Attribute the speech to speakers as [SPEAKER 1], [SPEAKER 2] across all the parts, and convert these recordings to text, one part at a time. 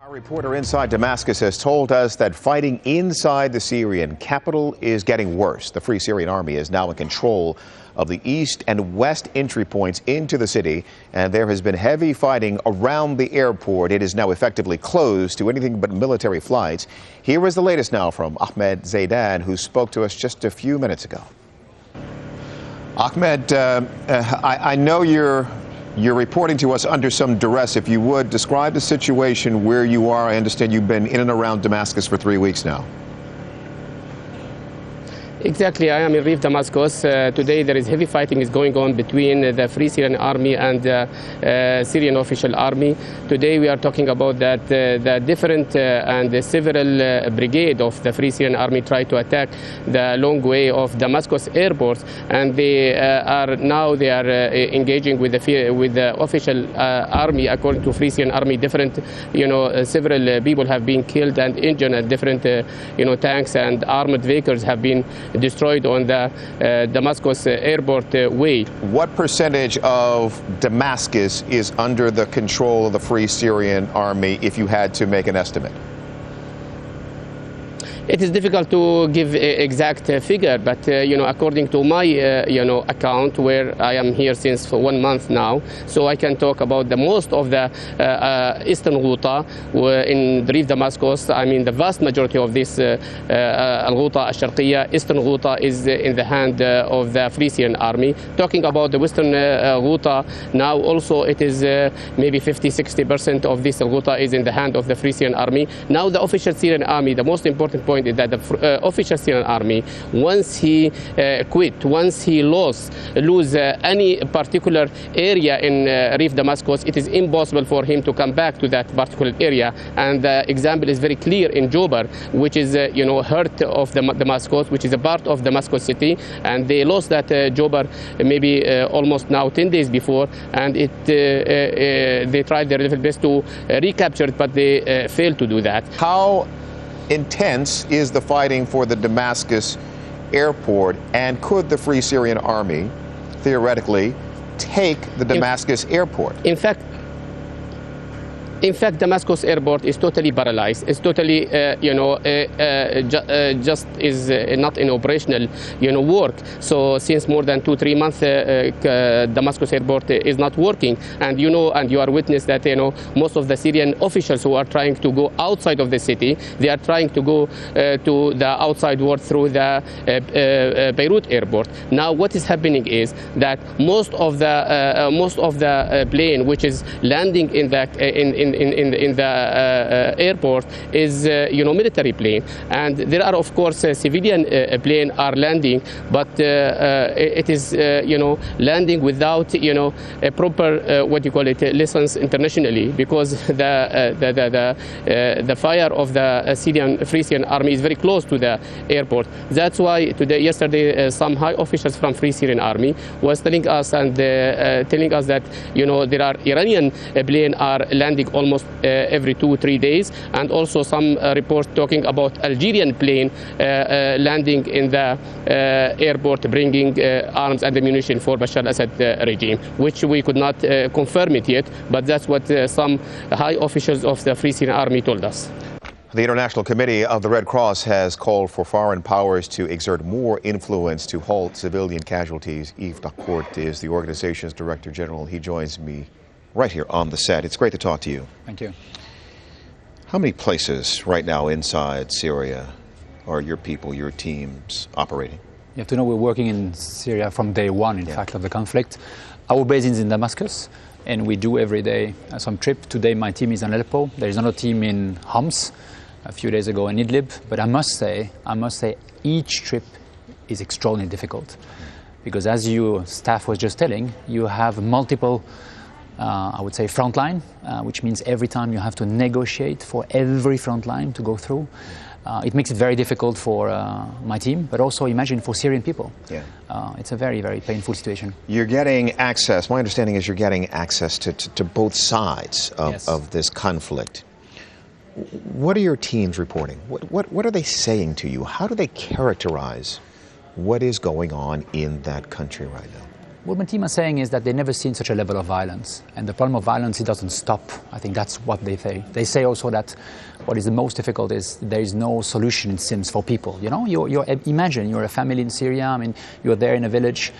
[SPEAKER 1] Our reporter inside Damascus has told us that fighting inside the Syrian capital is getting worse. The Free Syrian Army is now in control of the east and west entry points into the city, and there has been heavy fighting around the airport. It is now effectively closed to anything but military flights. Here is the latest now from Ahmed Zaidan, who spoke to us just a few minutes ago. Ahmed, I know you're reporting to us under some duress. If you would, describe the situation where you are. I understand you've been in and around Damascus for 3 weeks now.
[SPEAKER 2] Exactly, I am in Reef Damascus. Today there is heavy fighting is going on between the Free Syrian Army and the Syrian official army. Today we are talking about that the different and the several brigade of the Free Syrian Army try to attack the long way of Damascus airport, and they are engaging with the official army. According to Free Syrian Army, different several people have been killed and injured, and different tanks and armored vehicles have been destroyed on the Damascus airport way.
[SPEAKER 1] What percentage of Damascus is under the control of the Free Syrian Army, if you had to make an estimate?
[SPEAKER 2] It is difficult to give an exact figure, but according to my account, where I am here since for 1 month now, so I can talk about the most of the eastern Ghouta in Reef Damascus. I mean, the vast majority of this Al-Ghouta al-Sharqiyya, eastern Ghouta, is in the hand of the Free Syrian Army. Talking about the western Ghouta, now also it is maybe 50–60% of this Ghouta is in the hand of the Free Syrian Army. Now the official Syrian Army, the most important point is that the official Syrian Army, once he quit, once he lose any particular area in Reef Damascus, it is impossible for him to come back to that particular area. And the example is very clear in Jobar, which is heart of Damascus, which is a part of Damascus city, and they lost that Jobar maybe almost now 10 days before, and they tried their level best to recapture it, but they failed to do that.
[SPEAKER 1] How intense is the fighting for the Damascus airport, and could the Free Syrian Army theoretically take the Damascus airport?
[SPEAKER 2] In fact, Damascus airport is totally paralyzed. It's totally, just is not in operational, work. So since more than 2–3 months, Damascus airport is not working. And and you are witness that most of the Syrian officials who are trying to go outside of the city, they are trying to go to the outside world through the Beirut airport. Now, what is happening is that most of the plane which is landing in the airport is military plane, and there are of course civilian plane are landing, but it is landing without a proper license internationally, because the fire of the Free Syrian Army is very close to the airport. That's why yesterday some high officials from Free Syrian Army was telling us that there are Iranian plane are landing almost every 2–3 days, and also some reports talking about Algerian plane landing in the airport, bringing arms and ammunition for Bashar al-Assad regime, which we could not confirm it yet, but that's what some high officials of the Free Syrian Army told us.
[SPEAKER 1] The International Committee of the Red Cross has called for foreign powers to exert more influence to halt civilian casualties. Yves Dacourt is the organization's Director General. He joins me right here on the set. It's great to talk to you.
[SPEAKER 3] Thank you.
[SPEAKER 1] How many places right now inside Syria are your people, your teams operating?
[SPEAKER 3] You have to know we're working in Syria from day one, in fact, of the conflict. Our base is in Damascus, and we do every day some trip. Today my team is in Aleppo. There is another team in Homs a few days ago in Idlib. But I must say, each trip is extraordinarily difficult, because as your staff was just telling, you have multiple I would say front line, which means every time you have to negotiate for every front line to go through. It makes it very difficult for my team, but also imagine for Syrian people.
[SPEAKER 1] Yeah.
[SPEAKER 3] It's a very, very painful situation.
[SPEAKER 1] You're getting access, my understanding is you're getting access to both sides of this conflict. What are your teams reporting? What are they saying to you? How do they characterize what is going on in that country right now?
[SPEAKER 3] What my team are saying is that they've never seen such a level of violence. And the problem of violence, it doesn't stop. I think that's what they say. They say also that what is the most difficult is there is no solution, it seems, for people. You know, imagine you're a family in Syria. I mean, you're there in a village.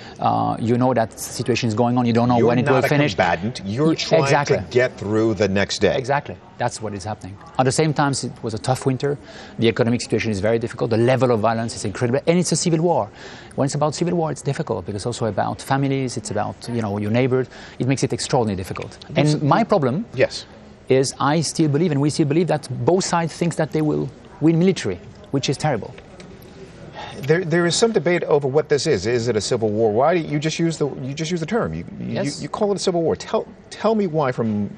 [SPEAKER 3] You know that situation is going on. You don't know when it will finish.
[SPEAKER 1] You're not a combatant. You're trying to get through the next day.
[SPEAKER 3] Exactly. That's what is happening. At the same time, it was a tough winter. The economic situation is very difficult. The level of violence is incredible. And it's a civil war. When it's about civil war, it's difficult because it's also about families. It's about, you know, your neighbors. It makes it extraordinarily difficult. And my problem is I still believe, and we still believe, that both sides think that they will win military, which is terrible.
[SPEAKER 1] There is some debate over what this is. Is it a civil war? Why do you just use the term? You call it a civil war. Tell me why from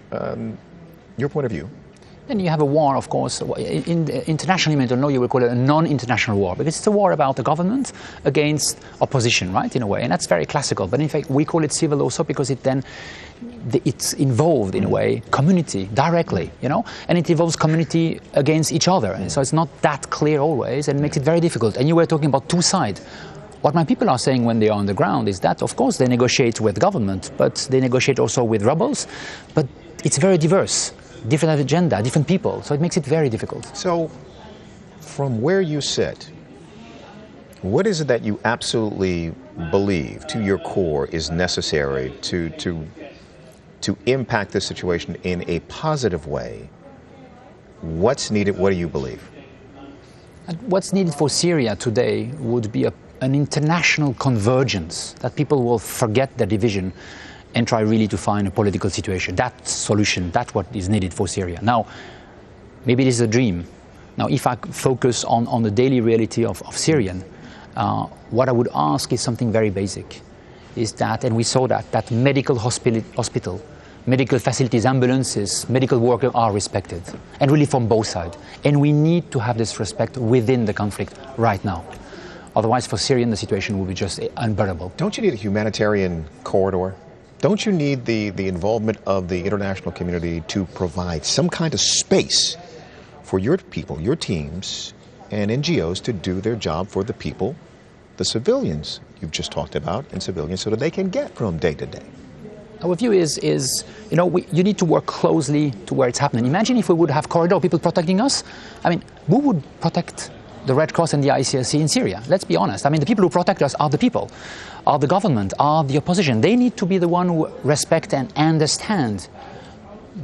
[SPEAKER 1] your point of view.
[SPEAKER 3] Then you have a war, of course. In international law, you would call it a non-international war, because it's a war about the government against opposition, right, in a way. And that's very classical. But in fact, we call it civil also because it's involved, in a way, community directly, you know, and it involves community against each other. And so it's not that clear always, and it makes it very difficult. And you were talking about two sides. What my people are saying when they are on the ground is that, of course, they negotiate with government, but they negotiate also with rebels. But it's very diverse. Different agenda, different people, so it makes it very difficult.
[SPEAKER 1] So, from where you sit, what is it that you absolutely believe, to your core, is necessary to impact this situation in a positive way? What's needed? What do you believe?
[SPEAKER 3] And what's needed for Syria today would be an international convergence, that people will forget the division and try really to find a political situation. That solution, that's what is needed for Syria. Now, maybe it is a dream. Now, if I focus on the daily reality of Syrian, what I would ask is something very basic, is that, and we saw that medical hospital, medical facilities, ambulances, medical workers are respected, and really from both sides. And we need to have this respect within the conflict right now. Otherwise, for Syrian, the situation will be just unbearable.
[SPEAKER 1] Don't you need a humanitarian corridor? Don't you need the involvement of the international community to provide some kind of space for your people, your teams, and NGOs to do their job for the people, the civilians you've just talked about, and civilians, so that they can get from day to day?
[SPEAKER 3] Our view is you know, you need to work closely to where it's happening. Imagine if we would have corridor people protecting us. I mean, who would protect the Red Cross and the ICRC in Syria? Let's be honest. I mean, the people who protect us are the people, are the government, are the opposition. They need to be the one who respect and understand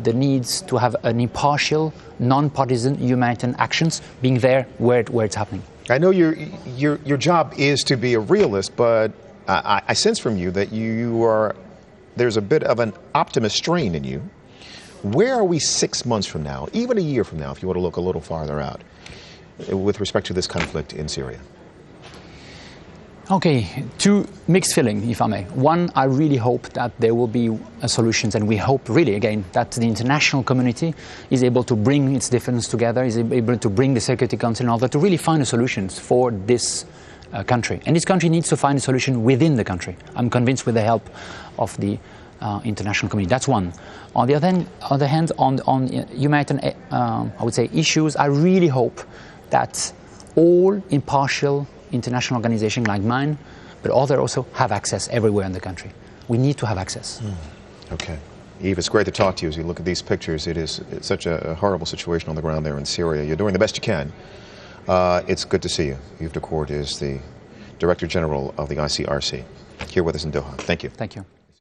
[SPEAKER 3] the needs to have an impartial, non-partisan humanitarian actions being there where it's happening.
[SPEAKER 1] I know your job is to be a realist, but I sense from you that there's a bit of an optimist strain in you. Where are we 6 months from now, even a year from now, if you want to look a little farther out, with respect to this conflict in Syria?
[SPEAKER 3] Okay, two mixed feelings, if I may. One, I really hope that there will be solutions, and we hope really, again, that the international community is able to bring its difference together, is able to bring the Security Council in order to really find solutions for this country. And this country needs to find a solution within the country. I'm convinced, with the help of the international community. That's one. On the other hand, on humanitarian, I would say, issues, I really hope that all impartial international organizations like mine, but others also, have access everywhere in the country. We need to have access.
[SPEAKER 1] Okay. Yves, it's great to talk to you. As you look at these pictures, it's such a horrible situation on the ground there in Syria. You're doing the best you can. It's good to see you. Yves Decourt is the Director General of the ICRC, here with us in Doha. Thank you.
[SPEAKER 3] Thank you.